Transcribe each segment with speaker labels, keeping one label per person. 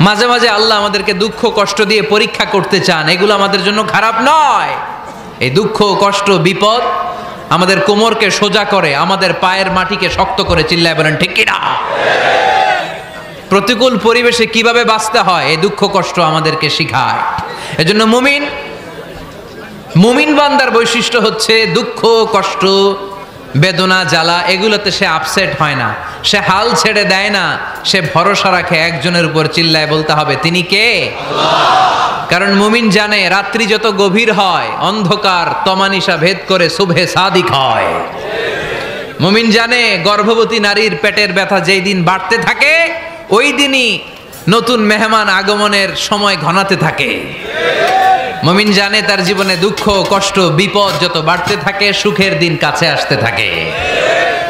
Speaker 1: মাঝে মাঝে আল্লাহ আমাদেরকে দুঃখ কষ্ট দিয়ে পরীক্ষা করতে চান, এগুলো আমাদের জন্য খারাপ নয়। এই দুঃখ কষ্ট বিপদ আমাদের কোমরকে সোজা করে, আমাদের পায়ের মাটিকে শক্ত করে, চিল্লায় বলেন ঠিক কিনা? প্রতিকূল পরিবেশে কিভাবে বাঁচতে হয় এই দুঃখ কষ্ট আমাদেরকে শিখায়। এজন্য মুমিন বান্দার বৈশিষ্ট্য হচ্ছে দুঃখ কষ্ট বেদনা জ্বালা এগুলোতে সে আপসেট হয় না, সে হাল ছেড়ে দেয় না, সে ভরসা রাখে একজনের উপর, চিল্লায় বলতে হবে তিনি কে? কারণ মুমিন জানে রাত্রি যত গভীর হয় অন্ধকার তমানিসা ভেদ করে সুবহে সাদিক হয়। মুমিন জানে গর্ভবতী নারীর পেটের ব্যথা যেই দিন বাড়তে থাকে ওই দিনই নতুন মেহমান আগমনের সময় ঘনাতে থাকে। মুমিন জানে তার জীবনে দুঃখ কষ্ট বিপদ যত বাড়তে থাকে সুখের দিন কাছে আসতে থাকে।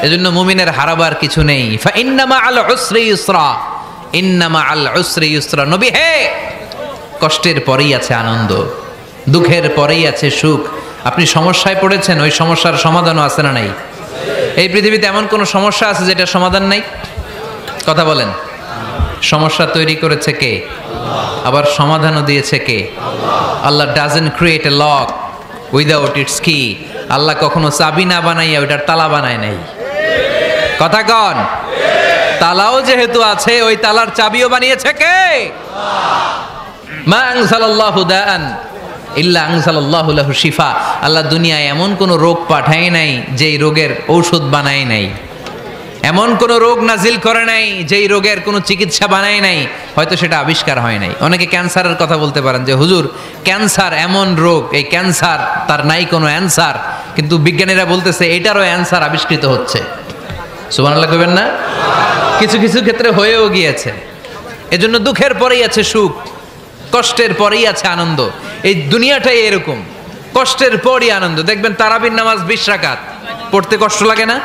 Speaker 1: এজন্য মুমিনের হারাবার কিছু নেই। ফা ইন্না মাআল উসরি ইউসরা, ইন্না মাআল উসরি ইউসরা। নবী হে, কষ্টের পরেই আছে আনন্দ, দুঃখের পরেই আছে সুখ। আপনি সমস্যায় পড়েছেন, ওই সমস্যার সমাধানও আছে না নাই? এই পৃথিবীতে এমন কোন সমস্যা আছে যেটা সমাধান নাই? কথা বলেন। সমস্যা তৈরি করেছে কে? আবার সমাধানও দিয়েছে কে? Allah doesn't create a lock without its key. আল্লাহ কখনো চাবি না বানাইয়া ওইটার তালা বানায় নাই। কথা কন। তালাও যেহেতু আছে ওই তালার চাবিও বানিয়েছে কে? মা আনজালাল্লাহু দাআন ইল্লা আনজালাল্লাহু লাহু শিফা। আল্লাহ দুনিয়ায় এমন কোন রোগ পাঠায় নাই যেই রোগের ঔষধ বানায় নাই, এমন কোন রোগ নাজিল করে নাই যেই রোগের কোনো চিকিৎসা বানায় নাই, হয়তো সেটা আবিষ্কার হয় নাই। অনেকে ক্যান্সারের কথা বলতে পারেন যে হুজুর ক্যান্সার এমন রোগ, এই ক্যান্সার তার নাই কোনো অ্যান্সার, কিন্তু বিজ্ঞানীরা বলতেছে এটারও অ্যান্সার আবিষ্কৃত হচ্ছে। সুবহানাল্লাহ কইবেন না? কিছু কিছু ক্ষেত্রে হয়েও গিয়েছে। এজন্য দুঃখের পরেই আছে সুখ, কষ্টের পরেই আছে আনন্দ। এই দুনিয়াটাই এরকম, কষ্টের পরই আনন্দ। দেখবেন তারাবির নামাজ 20 রাকাত পড়তে কষ্ট লাগে না?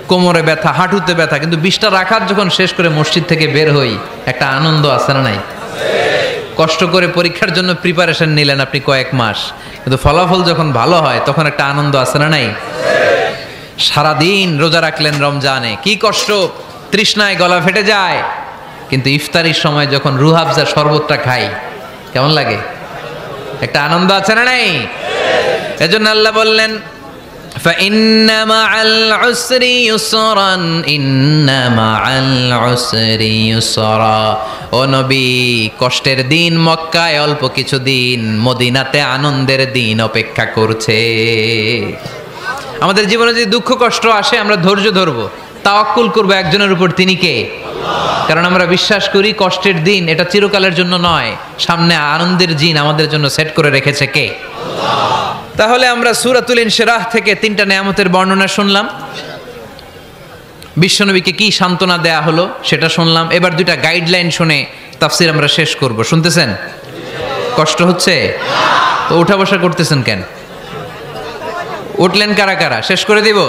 Speaker 1: কোমরে ব্যথা, হাঁটুতে ব্যথা, কিন্তু 20টা রাকাত যখন শেষ করে মসজিদ থেকে বের হই একটা আনন্দ আছে না নাই? কষ্ট করে পরীক্ষার জন্য প্রিপারেশন নিলেন আপনি কয়েক মাস, কিন্তু ফলাফল যখন ভালো হয় তখন একটা আনন্দ আছে না নাই? সারাদিন রোজা রাখলেন রমজানে, কি কষ্ট, তৃষ্ণায় গলা ফেটে যায়, কিন্তু ইফতারির সময় যখন রুহাবজা শরবতটা খাই কেমন লাগে? একটা আনন্দ আছে না নাই? এজন্য আল্লাহ বললেন فإن مع العسر يسرا إن مع العسر يسرا। ও নবী, কষ্টের দিন মক্কায় অল্প কিছু দিন, মদিনাতে আনন্দের দিন অপেক্ষা করছে। আমাদের জীবনে যদি দুঃখ কষ্ট আসে আমরা ধৈর্য ধরবো, তাওয়াক্কুল করবো একজনের উপর, তিনি কে? কারণ আমরা বিশ্বাস করি কষ্টের দিন এটা চিরকালের জন্য নয়, সামনে আনন্দের দিন আমাদের জন্য সেট করে রেখেছে কে? তাহলে আমরা সূরাতুল ইনশিরাহ থেকে 3টা নেয়ামতের বর্ণনা শুনলাম, বিশ্বনবীকে কি সান্ত্বনা দেয়া হলো সেটা শুনলাম। এবার 2টা গাইডলাইন শুনে তাফসীর আমরা শেষ করব। শুনতেছেন? কষ্ট হচ্ছে তো উঠা বসা করতেছেন কেন? উঠলেন কারা কারা? শেষ করে দিব।